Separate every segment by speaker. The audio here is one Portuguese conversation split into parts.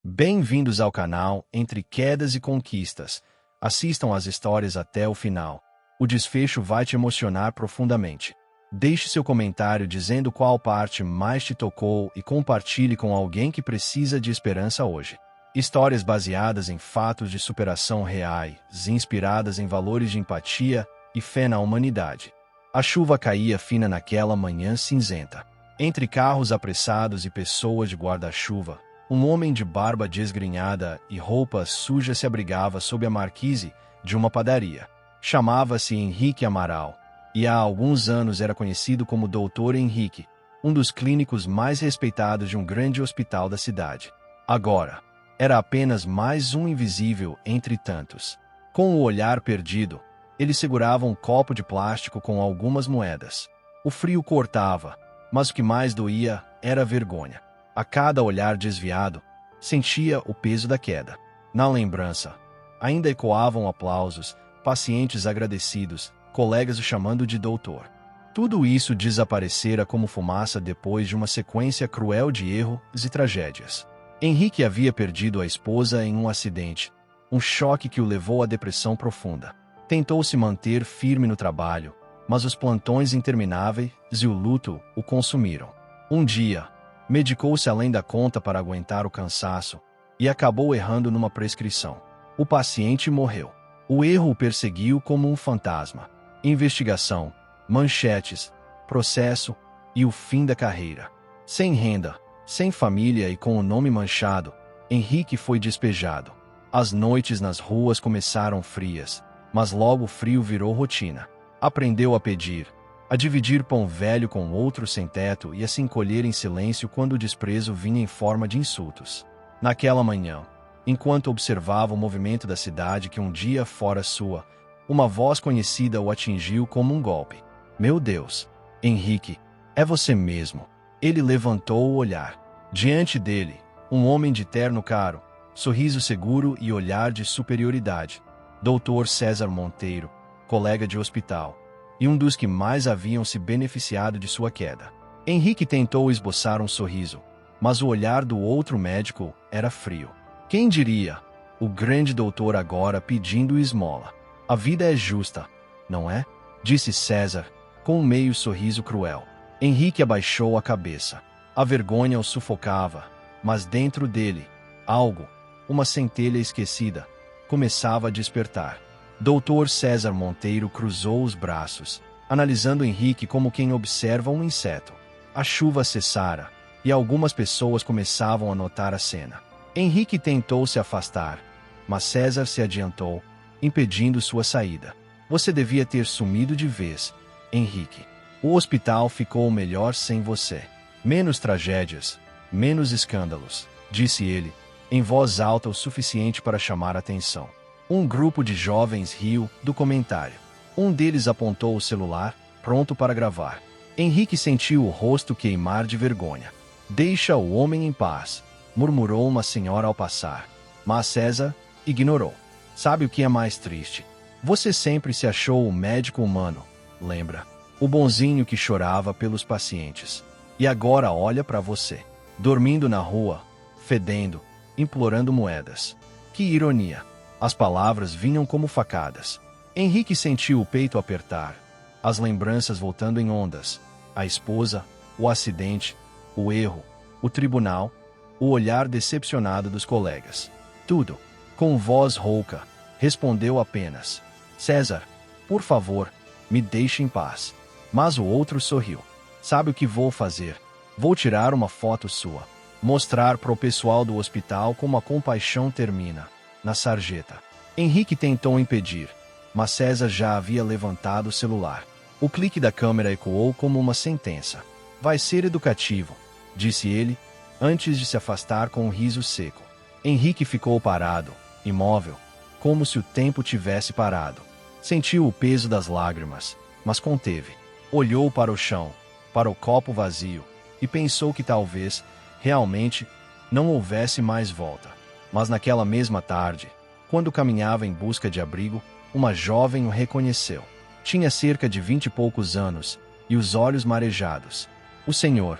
Speaker 1: Bem-vindos ao canal Entre Quedas e Conquistas. Assistam as histórias até o final. O desfecho vai te emocionar profundamente. Deixe seu comentário dizendo qual parte mais te tocou e compartilhe com alguém que precisa de esperança hoje. Histórias baseadas em fatos de superação reais, inspiradas em valores de empatia e fé na humanidade. A chuva caía fina naquela manhã cinzenta. Entre carros apressados e pessoas de guarda-chuva, um homem de barba desgrenhada e roupas sujas se abrigava sob a marquise de uma padaria. Chamava-se Henrique Amaral, e há alguns anos era conhecido como Dr. Henrique, um dos clínicos mais respeitados de um grande hospital da cidade. Agora, era apenas mais um invisível entre tantos. Com o olhar perdido, ele segurava um copo de plástico com algumas moedas. O frio cortava, mas o que mais doía era a vergonha. A cada olhar desviado, sentia o peso da queda. Na lembrança, ainda ecoavam aplausos, pacientes agradecidos, colegas o chamando de doutor. Tudo isso desaparecera como fumaça depois de uma sequência cruel de erros e tragédias. Henrique havia perdido a esposa em um acidente, um choque que o levou à depressão profunda. Tentou se manter firme no trabalho, mas os plantões intermináveis e o luto o consumiram. Um dia, medicou-se além da conta para aguentar o cansaço e acabou errando numa prescrição. O paciente morreu. O erro o perseguiu como um fantasma. Investigação, manchetes, processo e o fim da carreira. Sem renda, sem família e com o nome manchado, Henrique foi despejado. As noites nas ruas começaram frias, mas logo o frio virou rotina. Aprendeu a pedir, a dividir pão velho com outro sem teto e a se encolher em silêncio quando o desprezo vinha em forma de insultos. Naquela manhã, enquanto observava o movimento da cidade que um dia fora sua, uma voz conhecida o atingiu como um golpe. Meu Deus, Henrique, é você mesmo. Ele levantou o olhar. Diante dele, um homem de terno caro, sorriso seguro e olhar de superioridade. Dr. César Monteiro, colega de hospital, e um dos que mais haviam se beneficiado de sua queda. Henrique tentou esboçar um sorriso, mas o olhar do outro médico era frio. Quem diria? O grande doutor agora pedindo esmola. A vida é justa, não é? Disse César, com um meio sorriso cruel. Henrique abaixou a cabeça. A vergonha o sufocava, mas dentro dele, algo, uma centelha esquecida, começava a despertar. Dr. César Monteiro cruzou os braços, analisando Henrique como quem observa um inseto. A chuva cessara, e algumas pessoas começavam a notar a cena. Henrique tentou se afastar, mas César se adiantou, impedindo sua saída. Você devia ter sumido de vez, Henrique. O hospital ficou melhor sem você. Menos tragédias, menos escândalos, disse ele, em voz alta o suficiente para chamar a atenção. Um grupo de jovens riu do comentário. Um deles apontou o celular, pronto para gravar. Henrique sentiu o rosto queimar de vergonha. Deixa o homem em paz, murmurou uma senhora ao passar. Mas César ignorou. Sabe o que é mais triste? Você sempre se achou um médico humano, lembra? O bonzinho que chorava pelos pacientes. E agora olha para você, dormindo na rua, fedendo, implorando moedas. Que ironia! As palavras vinham como facadas. Henrique sentiu o peito apertar, as lembranças voltando em ondas. A esposa, o acidente, o erro, o tribunal, o olhar decepcionado dos colegas. Tudo, com voz rouca, respondeu apenas: César, por favor, me deixe em paz. Mas o outro sorriu. Sabe o que vou fazer? Vou tirar uma foto sua. Mostrar para o pessoal do hospital como a compaixão termina. Na sarjeta. Henrique tentou impedir, mas César já havia levantado o celular. O clique da câmera ecoou como uma sentença. Vai ser educativo, disse ele, antes de se afastar com um riso seco. Henrique ficou parado, imóvel, como se o tempo tivesse parado. Sentiu o peso das lágrimas, mas conteve. Olhou para o chão, para o copo vazio, e pensou que talvez, realmente, não houvesse mais volta. Mas naquela mesma tarde, quando caminhava em busca de abrigo, uma jovem o reconheceu. Tinha cerca de 20 e poucos anos, e os olhos marejados. O senhor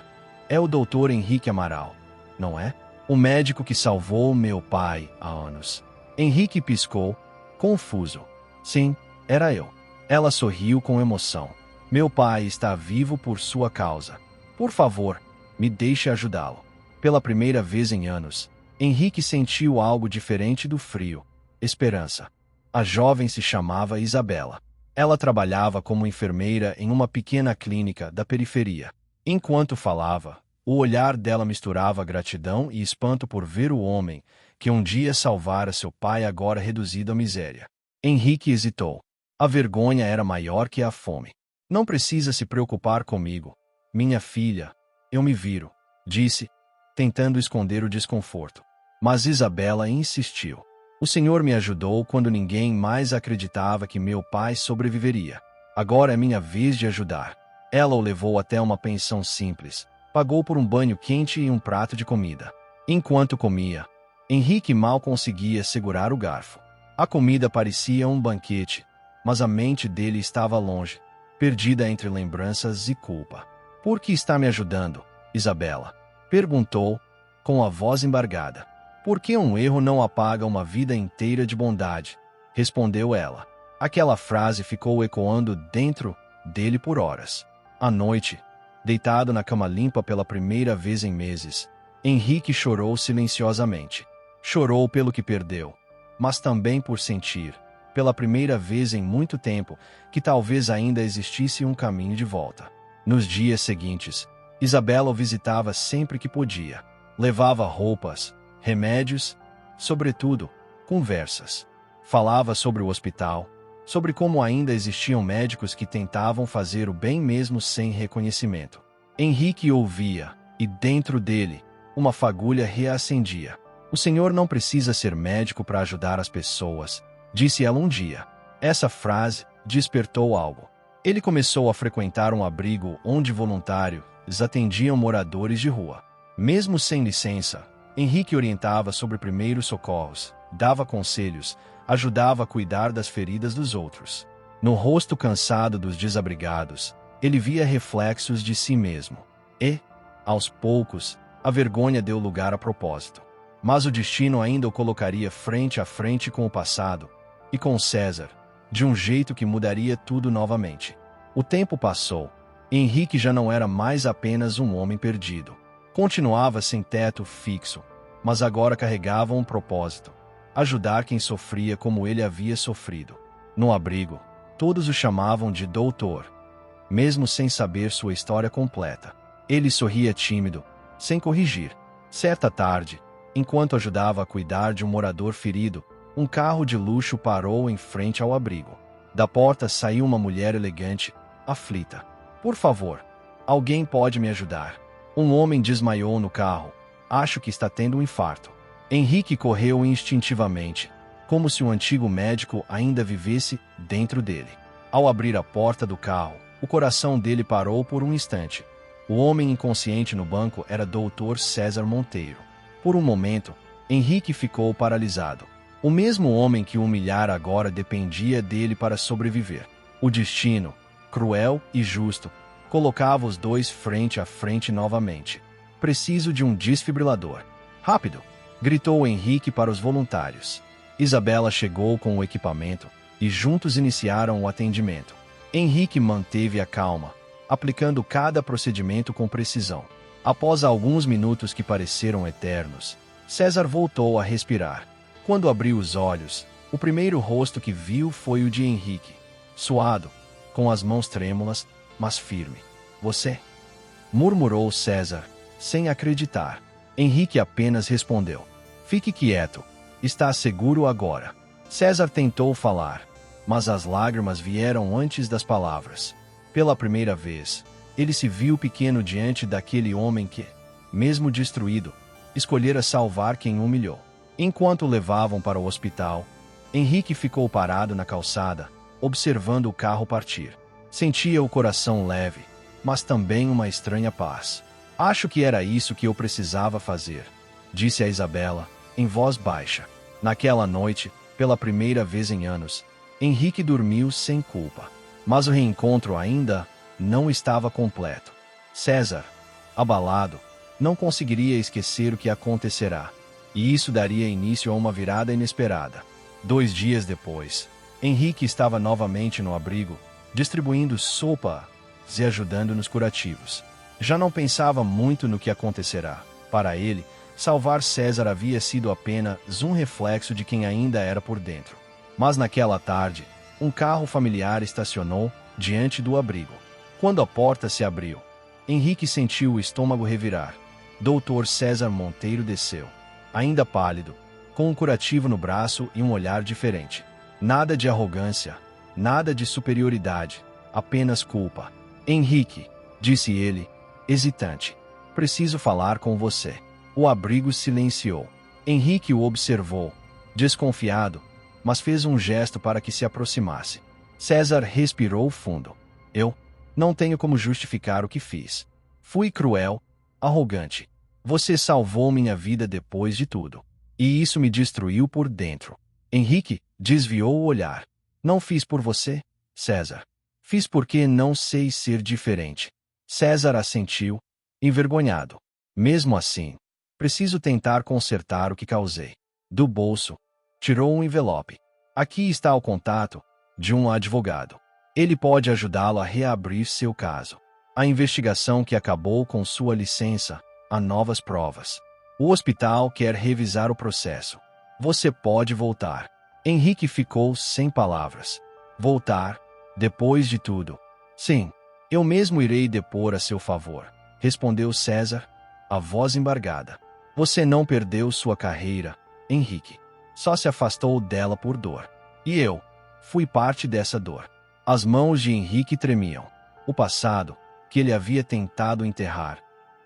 Speaker 1: é o Dr. Henrique Amaral, não é? O médico que salvou meu pai há anos. Henrique piscou, confuso. Sim, era eu. Ela sorriu com emoção. Meu pai está vivo por sua causa. Por favor, me deixe ajudá-lo. Pela primeira vez em anos, Henrique sentiu algo diferente do frio. Esperança. A jovem se chamava Isabela. Ela trabalhava como enfermeira em uma pequena clínica da periferia. Enquanto falava, o olhar dela misturava gratidão e espanto por ver o homem que um dia salvara seu pai agora reduzido à miséria. Henrique hesitou. A vergonha era maior que a fome. Não precisa se preocupar comigo, minha filha. Eu me viro, disse, tentando esconder o desconforto. Mas Isabela insistiu. O Senhor me ajudou quando ninguém mais acreditava que meu pai sobreviveria. Agora é minha vez de ajudar. Ela o levou até uma pensão simples, pagou por um banho quente e um prato de comida. Enquanto comia, Henrique mal conseguia segurar o garfo. A comida parecia um banquete, mas a mente dele estava longe, perdida entre lembranças e culpa. Por que está me ajudando, Isabela? Perguntou, com a voz embargada. Por que um erro não apaga uma vida inteira de bondade? Respondeu ela. Aquela frase ficou ecoando dentro dele por horas. À noite, deitado na cama limpa pela primeira vez em meses, Henrique chorou silenciosamente. Chorou pelo que perdeu, mas também por sentir, pela primeira vez em muito tempo, que talvez ainda existisse um caminho de volta. Nos dias seguintes, Isabela o visitava sempre que podia. Levava roupas, remédios, sobretudo, conversas. Falava sobre o hospital, sobre como ainda existiam médicos que tentavam fazer o bem mesmo sem reconhecimento. Henrique ouvia, e dentro dele, uma fagulha reacendia. O senhor não precisa ser médico para ajudar as pessoas, disse ela um dia. Essa frase despertou algo. Ele começou a frequentar um abrigo onde voluntários atendiam moradores de rua. Mesmo sem licença, Henrique orientava sobre primeiros socorros, dava conselhos, ajudava a cuidar das feridas dos outros. No rosto cansado dos desabrigados, ele via reflexos de si mesmo. E, aos poucos, a vergonha deu lugar a propósito. Mas o destino ainda o colocaria frente a frente com o passado, e com César, de um jeito que mudaria tudo novamente. O tempo passou. Henrique já não era mais apenas um homem perdido. Continuava sem teto fixo, mas agora carregava um propósito: ajudar quem sofria como ele havia sofrido. No abrigo, todos o chamavam de doutor, mesmo sem saber sua história completa. Ele sorria tímido, sem corrigir. Certa tarde, enquanto ajudava a cuidar de um morador ferido, um carro de luxo parou em frente ao abrigo. Da porta saiu uma mulher elegante, aflita. Por favor, alguém pode me ajudar? Um homem desmaiou no carro. Acho que está tendo um infarto. Henrique correu instintivamente, como se o antigo médico ainda vivesse dentro dele. Ao abrir a porta do carro, o coração dele parou por um instante. O homem inconsciente no banco era Dr. César Monteiro. Por um momento, Henrique ficou paralisado. O mesmo homem que o humilhara agora dependia dele para sobreviver. O destino, cruel e justo, colocava os dois frente a frente novamente. Preciso de um desfibrilador. Rápido! Gritou Henrique para os voluntários. Isabela chegou com o equipamento e juntos iniciaram o atendimento. Henrique manteve a calma, aplicando cada procedimento com precisão. Após alguns minutos que pareceram eternos, César voltou a respirar. Quando abriu os olhos, o primeiro rosto que viu foi o de Henrique. Suado, com as mãos trêmulas, mas firme. Você? Murmurou César, sem acreditar. Henrique apenas respondeu: fique quieto, está seguro agora. César tentou falar, mas as lágrimas vieram antes das palavras. Pela primeira vez, ele se viu pequeno diante daquele homem que, mesmo destruído, escolhera salvar quem o humilhou. Enquanto o levavam para o hospital, Henrique ficou parado na calçada, observando o carro partir. Sentia o coração leve, mas também uma estranha paz. Acho que era isso que eu precisava fazer, disse a Isabela, em voz baixa. Naquela noite, pela primeira vez em anos, Henrique dormiu sem culpa. Mas o reencontro ainda não estava completo. César, abalado, Não conseguiria esquecer o que acontecerá, e isso daria início a uma virada inesperada. 2 dias depois, Henrique estava novamente no abrigo, distribuindo sopa e ajudando nos curativos. Já não pensava muito no que acontecerá. Para ele, salvar César havia sido apenas um reflexo de quem ainda era por dentro. Mas naquela tarde, um carro familiar estacionou diante do abrigo. Quando a porta se abriu, Henrique sentiu o estômago revirar. Dr. César Monteiro desceu, ainda pálido, com um curativo no braço e um olhar diferente. Nada de arrogância, nada de superioridade, apenas culpa. Henrique, disse ele, hesitante, preciso falar com você. O abrigo silenciou. Henrique o observou, desconfiado, mas fez um gesto para que se aproximasse. César respirou fundo. Eu não tenho como justificar o que fiz. Fui cruel, arrogante. Você salvou minha vida depois de tudo. E isso me destruiu por dentro. Henrique desviou o olhar. Não fiz por você, César. Fiz porque não sei ser diferente. César assentiu, envergonhado. Mesmo assim, preciso tentar consertar o que causei. Do bolso, tirou um envelope. Aqui está o contato de um advogado. Ele pode ajudá-lo a reabrir seu caso. A investigação que acabou com sua licença, há novas provas. O hospital quer revisar o processo. Você pode voltar. Henrique ficou sem palavras. Voltar? Depois de tudo? Sim, eu mesmo irei depor a seu favor, respondeu César, a voz embargada. Você não perdeu sua carreira, Henrique. Só se afastou dela por dor. E eu fui parte dessa dor. As mãos de Henrique tremiam. O passado, que ele havia tentado enterrar,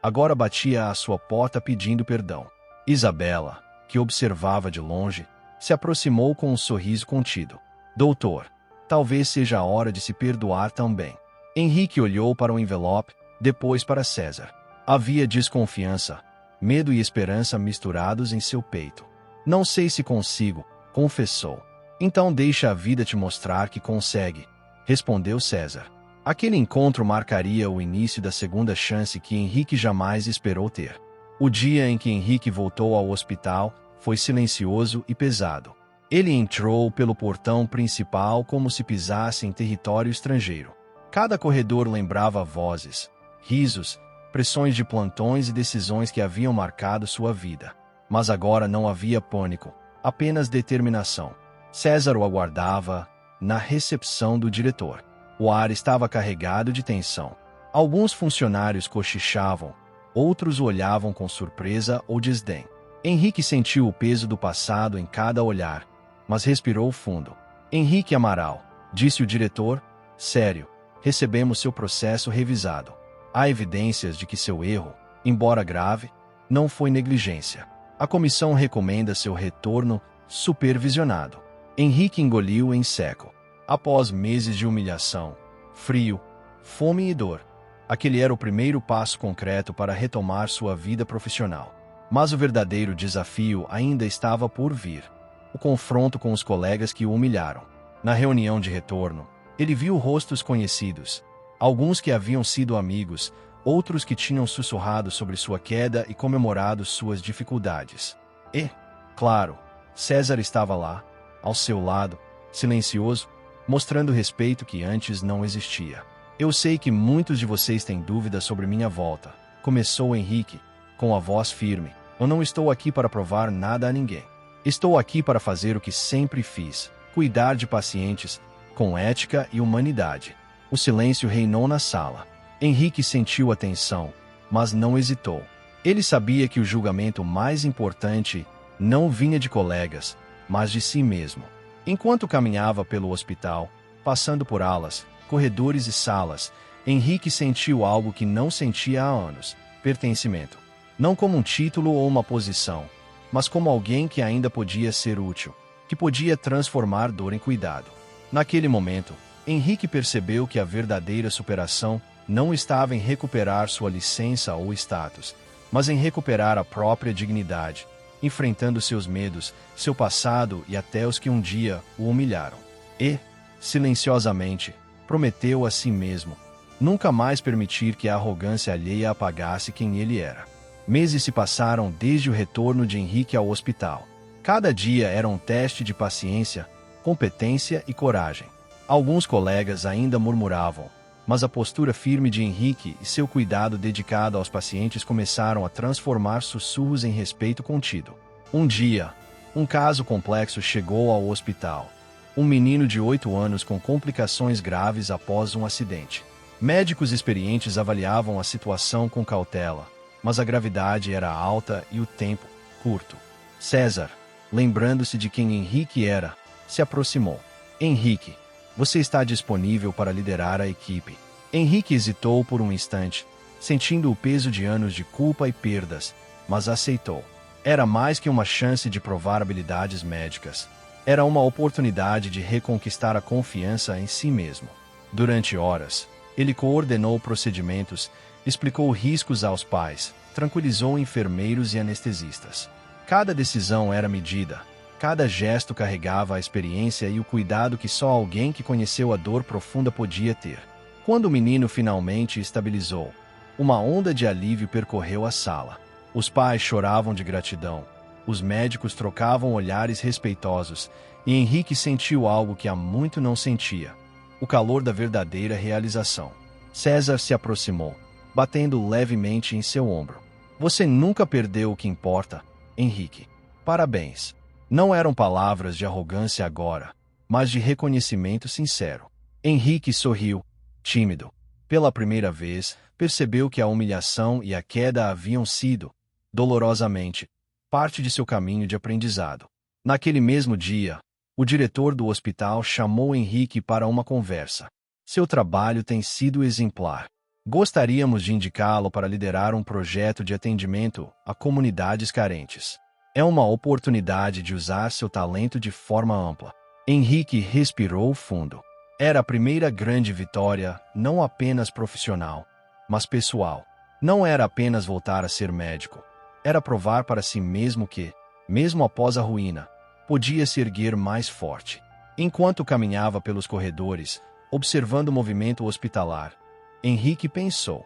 Speaker 1: agora batia à sua porta pedindo perdão. Isabela, que observava de longe, se aproximou com um sorriso contido. Doutor, talvez seja a hora de se perdoar também. Henrique olhou para o envelope, depois para César. Havia desconfiança, medo e esperança misturados em seu peito. Não sei se consigo, confessou. Então deixa a vida te mostrar que consegue, respondeu César. Aquele encontro marcaria o início da segunda chance que Henrique jamais esperou ter. O dia em que Henrique voltou ao hospital foi silencioso e pesado. Ele entrou pelo portão principal como se pisasse em território estrangeiro. Cada corredor lembrava vozes, risos, pressões de plantões e decisões que haviam marcado sua vida. Mas agora não havia pânico, apenas determinação. César o aguardava na recepção do diretor. O ar estava carregado de tensão. Alguns funcionários cochichavam, outros o olhavam com surpresa ou desdém. Henrique sentiu o peso do passado em cada olhar, mas respirou fundo. Henrique Amaral, disse o diretor, sério, recebemos seu processo revisado. Há evidências de que seu erro, embora grave, não foi negligência. A comissão recomenda seu retorno supervisionado. Henrique engoliu em seco. Após meses de humilhação, frio, fome e dor, aquele era o primeiro passo concreto para retomar sua vida profissional. Mas o verdadeiro desafio ainda estava por vir. O confronto com os colegas que o humilharam. Na reunião de retorno, ele viu rostos conhecidos, alguns que haviam sido amigos, outros que tinham sussurrado sobre sua queda e comemorado suas dificuldades. E, claro, César estava lá, ao seu lado, silencioso, mostrando respeito que antes não existia. Eu sei que muitos de vocês têm dúvidas sobre minha volta, começou Henrique, com a voz firme. Eu não estou aqui para provar nada a ninguém. Estou aqui para fazer o que sempre fiz, cuidar de pacientes, com ética e humanidade. O silêncio reinou na sala. Henrique sentiu a tensão, mas não hesitou. Ele sabia que o julgamento mais importante não vinha de colegas, mas de si mesmo. Enquanto caminhava pelo hospital, passando por alas, corredores e salas, Henrique sentiu algo que não sentia há anos: pertencimento. Não como um título ou uma posição, mas como alguém que ainda podia ser útil, que podia transformar dor em cuidado. Naquele momento, Henrique percebeu que a verdadeira superação não estava em recuperar sua licença ou status, mas em recuperar a própria dignidade, enfrentando seus medos, seu passado e até os que um dia o humilharam. E, silenciosamente, prometeu a si mesmo nunca mais permitir que a arrogância alheia apagasse quem ele era. Meses se passaram desde o retorno de Henrique ao hospital. Cada dia era um teste de paciência, competência e coragem. Alguns colegas ainda murmuravam, mas a postura firme de Henrique e seu cuidado dedicado aos pacientes começaram a transformar sussurros em respeito contido. Um dia, um caso complexo chegou ao hospital. Um menino de 8 anos com complicações graves após um acidente. Médicos experientes avaliavam a situação com cautela, mas a gravidade era alta e o tempo curto. César, lembrando-se de quem Henrique era, se aproximou. Henrique, você está disponível para liderar a equipe? Henrique hesitou por um instante, sentindo o peso de anos de culpa e perdas, mas aceitou. Era mais que uma chance de provar habilidades médicas. Era uma oportunidade de reconquistar a confiança em si mesmo. Durante horas, ele coordenou procedimentos, explicou riscos aos pais, tranquilizou enfermeiros e anestesistas. Cada decisão era medida, cada gesto carregava a experiência e o cuidado que só alguém que conheceu a dor profunda podia ter. Quando o menino finalmente estabilizou, uma onda de alívio percorreu a sala. Os pais choravam de gratidão, os médicos trocavam olhares respeitosos, e Henrique sentiu algo que há muito não sentia: o calor da verdadeira realização. César se aproximou, batendo levemente em seu ombro. Você nunca perdeu o que importa, Henrique. Parabéns. Não eram palavras de arrogância agora, mas de reconhecimento sincero. Henrique sorriu, tímido. Pela primeira vez, percebeu que a humilhação e a queda haviam sido, dolorosamente, parte de seu caminho de aprendizado. Naquele mesmo dia, o diretor do hospital chamou Henrique para uma conversa. Seu trabalho tem sido exemplar. Gostaríamos de indicá-lo para liderar um projeto de atendimento a comunidades carentes. É uma oportunidade de usar seu talento de forma ampla. Henrique respirou fundo. Era a primeira grande vitória, não apenas profissional, mas pessoal. Não era apenas voltar a ser médico. Era provar para si mesmo que, mesmo após a ruína, podia se erguer mais forte. Enquanto caminhava pelos corredores, observando o movimento hospitalar, Henrique pensou: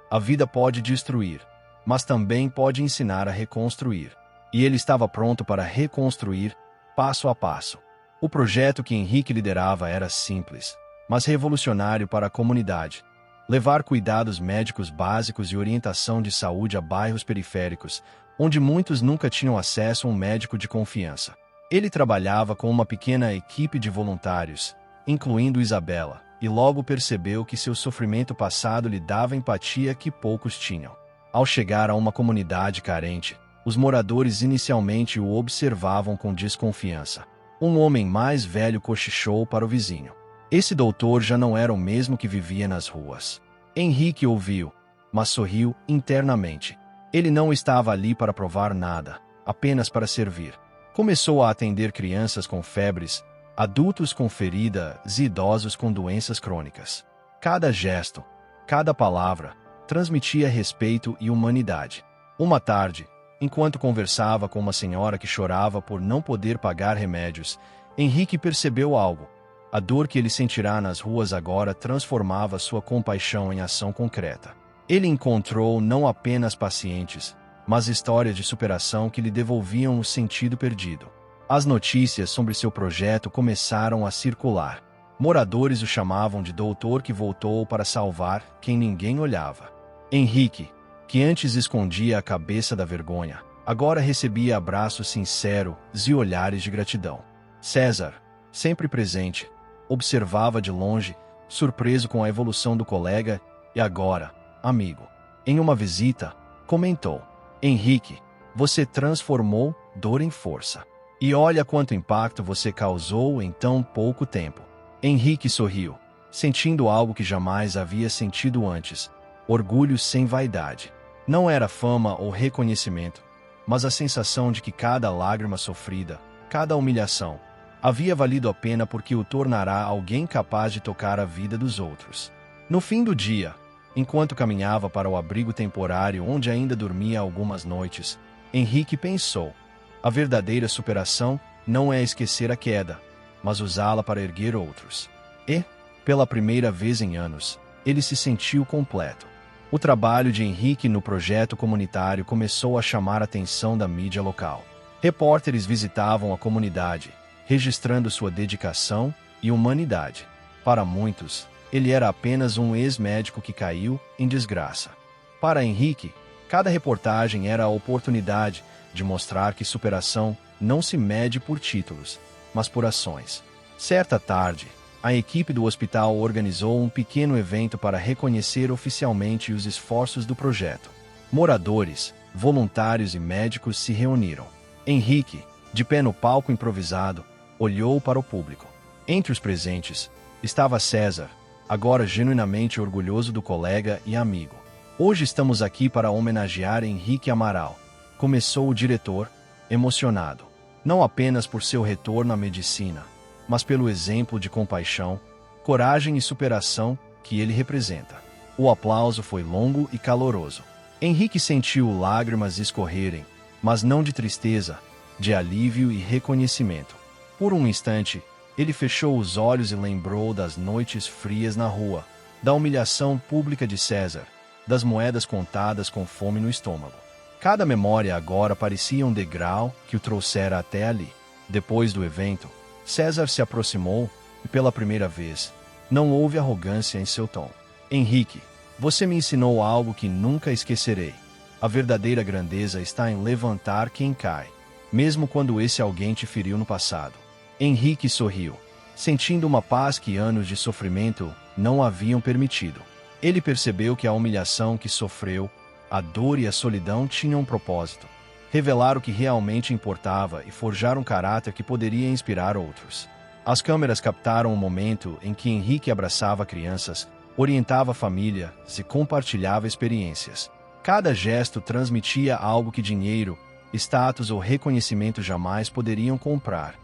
Speaker 1: a vida pode destruir, mas também pode ensinar a reconstruir. E ele estava pronto para reconstruir, passo a passo. O projeto que Henrique liderava era simples, mas revolucionário para a comunidade. Levar cuidados médicos básicos e orientação de saúde a bairros periféricos, onde muitos nunca tinham acesso a um médico de confiança. Ele trabalhava com uma pequena equipe de voluntários, incluindo Isabela, e logo percebeu que seu sofrimento passado lhe dava empatia que poucos tinham. Ao chegar a uma comunidade carente, os moradores inicialmente o observavam com desconfiança. Um homem mais velho cochichou para o vizinho. Esse doutor já não era o mesmo que vivia nas ruas. Henrique ouviu, mas sorriu internamente. Ele não estava ali para provar nada, apenas para servir. Começou a atender crianças com febres, adultos com feridas e idosos com doenças crônicas. Cada gesto, cada palavra, transmitia respeito e humanidade. Uma tarde, enquanto conversava com uma senhora que chorava por não poder pagar remédios, Henrique percebeu algo. A dor que ele sentirá nas ruas agora transformava sua compaixão em ação concreta. Ele encontrou não apenas pacientes, mas histórias de superação que lhe devolviam o sentido perdido. As notícias sobre seu projeto começaram a circular. Moradores o chamavam de doutor que voltou para salvar quem ninguém olhava. Henrique, que antes escondia a cabeça da vergonha, agora recebia abraços sinceros e olhares de gratidão. César, sempre presente, observava de longe, surpreso com a evolução do colega e agora, amigo. Em uma visita, comentou: Henrique, você transformou dor em força. E olha quanto impacto você causou em tão pouco tempo. Henrique sorriu, sentindo algo que jamais havia sentido antes: orgulho sem vaidade. Não era fama ou reconhecimento, mas a sensação de que cada lágrima sofrida, cada humilhação, havia valido a pena porque o tornará alguém capaz de tocar a vida dos outros. No fim do dia, enquanto caminhava para o abrigo temporário onde ainda dormia algumas noites, Henrique pensou: a verdadeira superação não é esquecer a queda, mas usá-la para erguer outros. E, pela primeira vez em anos, ele se sentiu completo. O trabalho de Henrique no projeto comunitário começou a chamar a atenção da mídia local. Repórteres visitavam a comunidade, registrando sua dedicação e humanidade. Para muitos, ele era apenas um ex-médico que caiu em desgraça. Para Henrique, cada reportagem era a oportunidade de mostrar que superação não se mede por títulos, mas por ações. Certa tarde, a equipe do hospital organizou um pequeno evento para reconhecer oficialmente os esforços do projeto. Moradores, voluntários e médicos se reuniram. Henrique, de pé no palco improvisado, olhou para o público. Entre os presentes, estava César, agora genuinamente orgulhoso do colega e amigo. Hoje estamos aqui para homenagear Henrique Amaral, começou o diretor, emocionado, não apenas por seu retorno à medicina, mas pelo exemplo de compaixão, coragem e superação que ele representa. O aplauso foi longo e caloroso. Henrique sentiu lágrimas escorrerem, mas não de tristeza, de alívio e reconhecimento. Por um instante, ele fechou os olhos e lembrou das noites frias na rua, da humilhação pública de César, das moedas contadas com fome no estômago. Cada memória agora parecia um degrau que o trouxera até ali. Depois do evento, César se aproximou e, pela primeira vez, não houve arrogância em seu tom. Henrique, você me ensinou algo que nunca esquecerei. A verdadeira grandeza está em levantar quem cai, mesmo quando esse alguém te feriu no passado. Henrique sorriu, sentindo uma paz que anos de sofrimento não haviam permitido. Ele percebeu que a humilhação que sofreu, a dor e a solidão tinham um propósito: revelar o que realmente importava e forjar um caráter que poderia inspirar outros. As câmeras captaram o momento em que Henrique abraçava crianças, orientava famílias e compartilhava experiências. Cada gesto transmitia algo que dinheiro, status ou reconhecimento jamais poderiam comprar: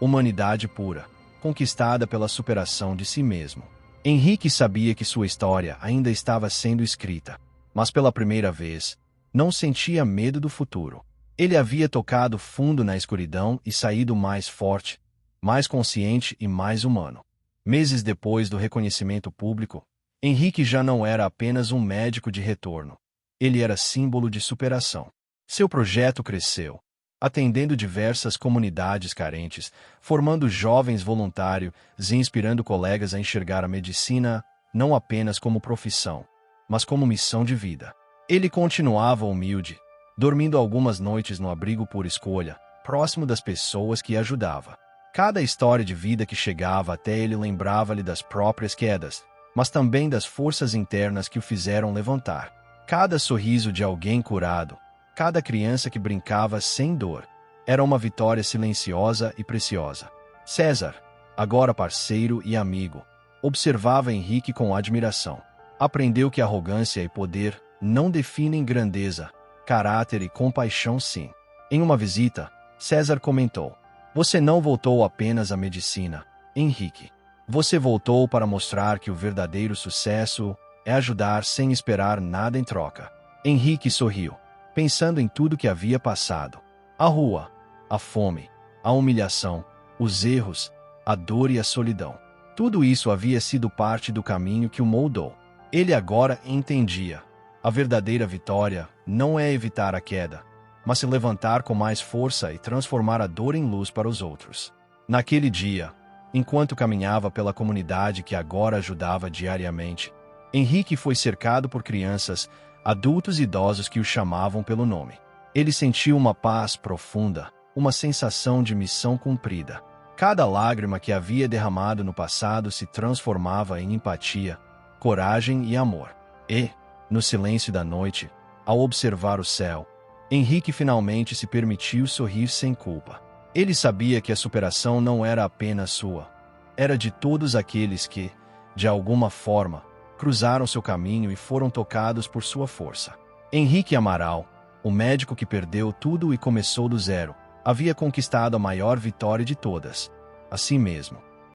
Speaker 1: humanidade pura, conquistada pela superação de si mesmo. Henrique sabia que sua história ainda estava sendo escrita, mas pela primeira vez, não sentia medo do futuro. Ele havia tocado fundo na escuridão e saído mais forte, mais consciente e mais humano. Meses depois do reconhecimento público, Henrique já não era apenas um médico de retorno. Ele era símbolo de superação. Seu projeto cresceu, atendendo diversas comunidades carentes, formando jovens voluntários e inspirando colegas a enxergar a medicina não apenas como profissão, mas como missão de vida. Ele continuava humilde, dormindo algumas noites no abrigo por escolha, próximo das pessoas que ajudava. Cada história de vida que chegava até ele lembrava-lhe das próprias quedas, mas também das forças internas que o fizeram levantar. Cada sorriso de alguém curado, cada criança que brincava sem dor, era uma vitória silenciosa e preciosa. César, agora parceiro e amigo, observava Henrique com admiração. Aprendeu que arrogância e poder não definem grandeza, caráter e compaixão sim. Em uma visita, César comentou: você não voltou apenas à medicina, Henrique. Você voltou para mostrar que o verdadeiro sucesso é ajudar sem esperar nada em troca. Henrique sorriu, pensando em tudo que havia passado: a rua, a fome, a humilhação, os erros, a dor e a solidão. Tudo isso havia sido parte do caminho que o moldou. Ele agora entendia: a verdadeira vitória não é evitar a queda, mas se levantar com mais força e transformar a dor em luz para os outros. Naquele dia, enquanto caminhava pela comunidade que agora ajudava diariamente, Henrique foi cercado por crianças, adultos e idosos que o chamavam pelo nome. Ele sentiu uma paz profunda, uma sensação de missão cumprida. Cada lágrima que havia derramado no passado se transformava em empatia, coragem e amor. E, no silêncio da noite, ao observar o céu, Henrique finalmente se permitiu sorrir sem culpa. Ele sabia que a superação não era apenas sua, era de todos aqueles que, de alguma forma, cruzaram seu caminho e foram tocados por sua força. Henrique Amaral, o médico que perdeu tudo e começou do zero, havia conquistado a maior vitória de todas: a si mesmo.